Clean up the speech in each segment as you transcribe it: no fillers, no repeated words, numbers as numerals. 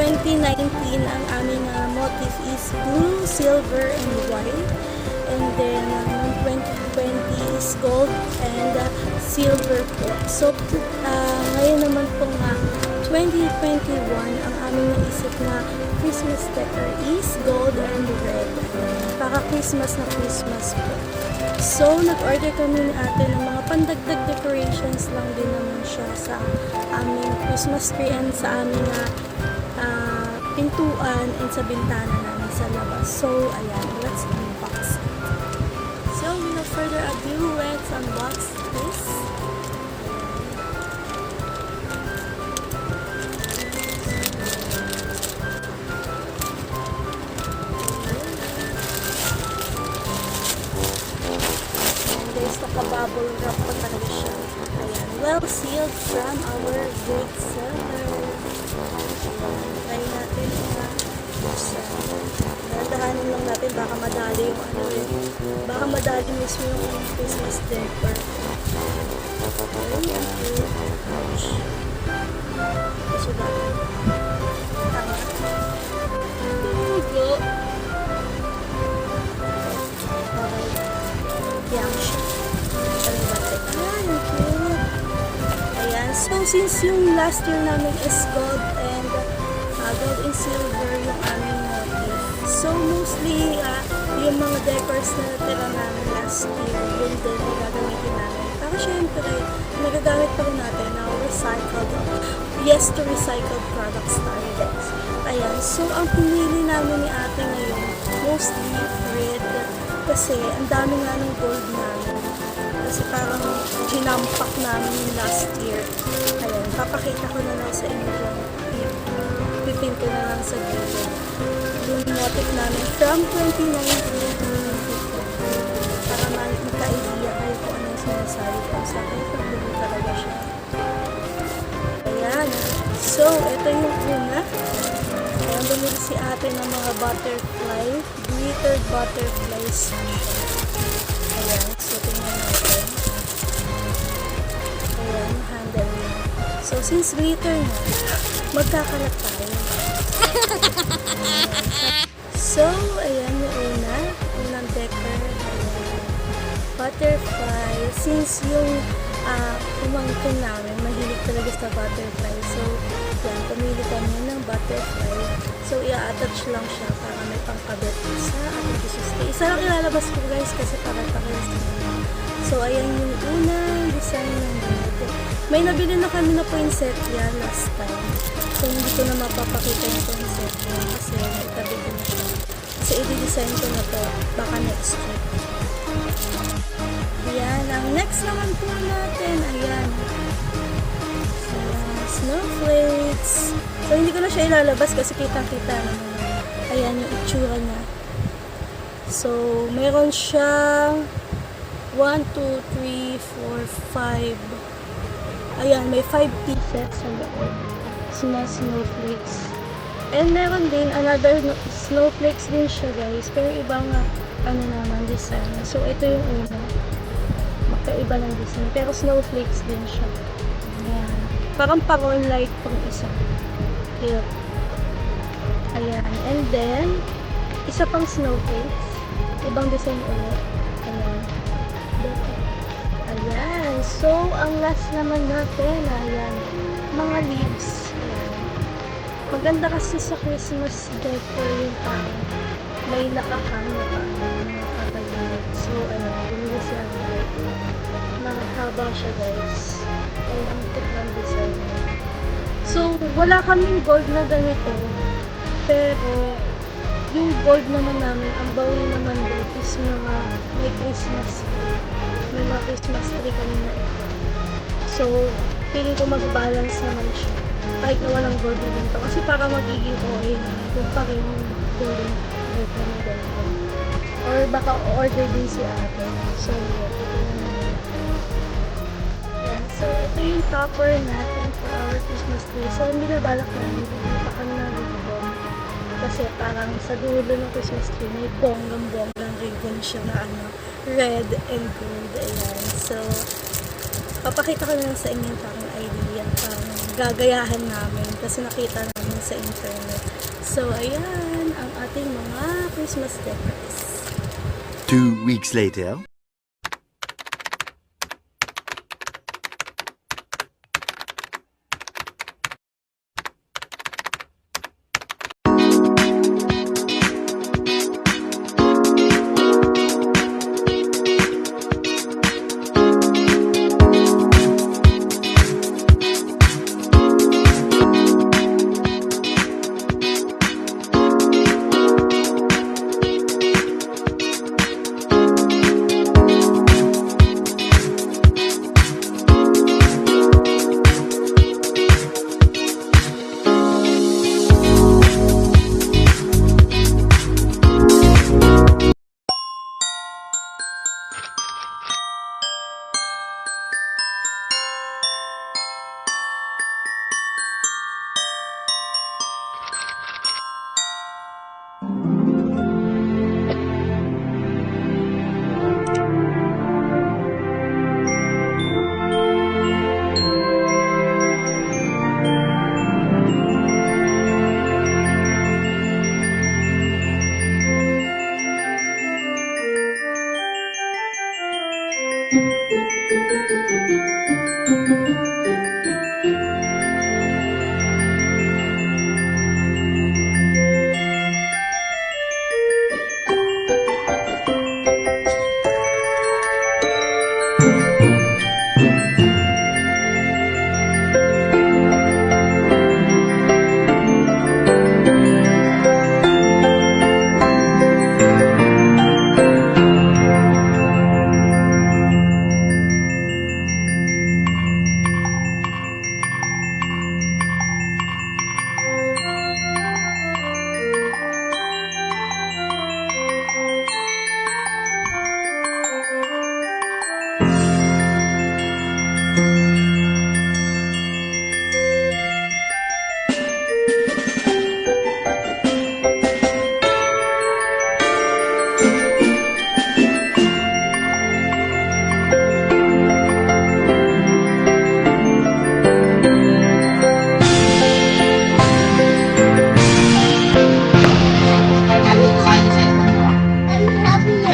2019, ang aming motif is blue, silver, and white. And then, noong 2020 is gold and silver po. So, ngayon naman po nga, 2021, ang aming naisip na Christmas decor is gold and red. Para Christmas na Christmas po. So, nag-order kami ni ate ng mga pandagdag decorations lang din naman siya sa aming Christmas tree and sa aming pintuan and sa bintana namin sa labas. So, ayan, let's unbox it. So, without further ado, let's unbox this. Naka-bubble wrap pa talaga siya. Ayan, well sealed from our great seller. Try natin na dahan-dahanin lang natin, baka madali yung baka madali mismo yung Christmas decor. Kasi dati tama tugo yan siya. So, since yung last year namin is gold and silver yung aming motif. So, mostly, yung mga decors na natira namin last year, yun din ang gagamitin namin. Pero syempre, nagagamit pa rin natin na recycled, yes to recycled products tayo guys. Ayan, so ang pinili namin ni ate ngayon, mostly red, kasi ang dami nga ng gold namin. Kasi parang ginampak namin yung last year. Ayan, papakita ko na lang sa inyo yung pipin ko na lang sa video. Yung motif namin from 2019 para magka-idea kayo kung ano yung sinasabi ko. Sa akin, pagbulo talaga siya. Ayan. So, ito yung una. Ayan, bumili si ate ng mga butterfly, glittered butterflies. Ayan, so tingnan natin. Ayan, handle niya. So, since glitter na, magkakalat tayo. So, ayan yung unang decor. Ayan. Butterfly. Since yung umangkin namin, mahilig talaga sa butterfly. So, yan, pumili kami ng butterfly. So, i-attach lang siya para may pangkabit sa ating Christmas tree. Isa lang ilalabas ko guys kasi para pakilas na. So, ayan yung unang design ng dito. May nabili na kami na poinsettia last time. So, hindi ko na mapapakita yung poinsettia kasi naitabi ko na siya. Kasi i-design ko na to baka next week. Ayan. Ang next naman po natin, ayan. So, snowflakes. So, hindi ko na siya ilalabas kasi kitang-kita naman. Ayan yung itsura niya. So, meron siyang 1, 2, 3, 4, 5. Ayan, may 5 pieces sa loob. Small snowflakes. And meron din, another snowflakes din siya guys. Pero ibang, design. So, ito yung una. Magkaiba ng design. Pero snowflakes din siya. Ayan. Parang paron light pang isa. Here. Ayan. And then, isa pang snowflakes. Ibang design ulit. Ayan. Ayan. So, ang last naman natin, ayan. Mga leaves. Ayan. Maganda kasi sa Christmas decor yung may nakakang na nakakagalit. So, ayan. Bumili siya ng nakakaba siya guys. Ayan, ang tip ng design. So, wala kaming gold na ganito. Pero, yung gold naman namin, ang bawi naman doon is mga may Christmas tree. May mga Christmas tree kami na ito. So, feeling ko mag-balance naman siya. Kahit na walang gold na dito. Kasi para magiging okay na. Kung pa rin yung gold na ganito. Or baka order din si ate. So, yan. So, ito yung topper natin for our Christmas tree. So, hindi na balak namin. Hindi pa na ribbon. Kasi parang sa dulo ng Christmas tree, may bonggang-bonggang ribbon siya na red and gold. Ayan. So, papakita ko na lang sa inyo yung parang idea. Parang gagayahan namin. Kasi nakita namin namin sa internet. So, ayan ang ating mga Christmas decors. 2 weeks later.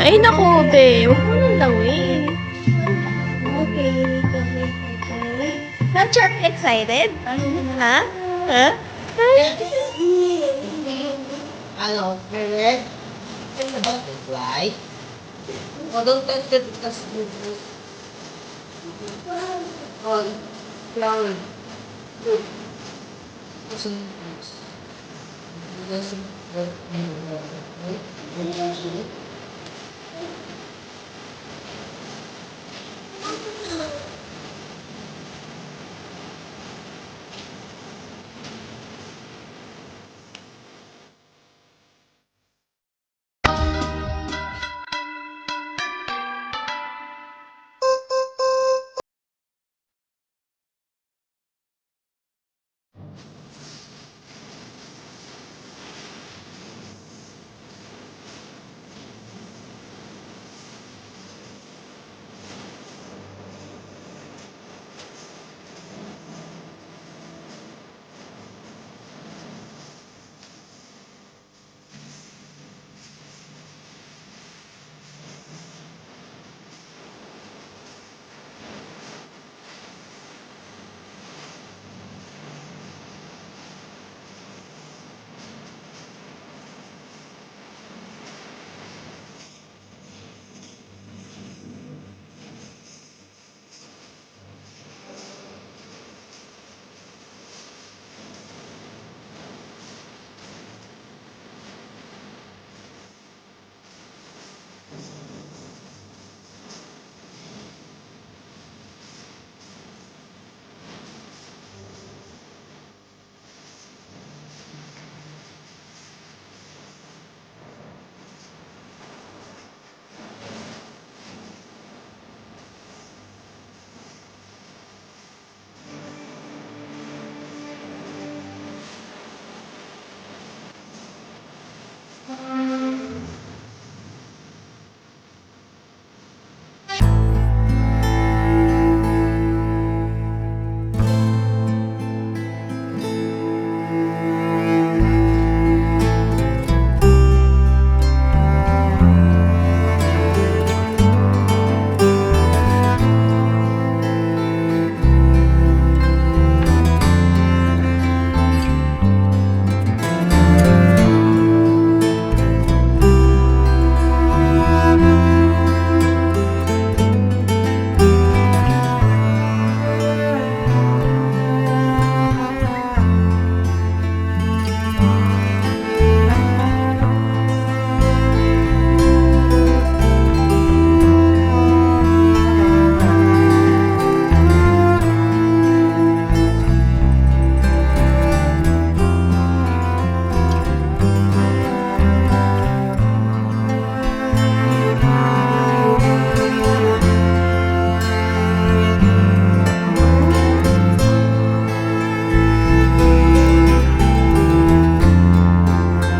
Ay, naku, be. Huwag mo nang lawin. Okay, okay. Not you're excited? Ha? Ha? Hello, Fred. It's a butterfly. Oh, don't touch it because oh, flower. Look. Doesn't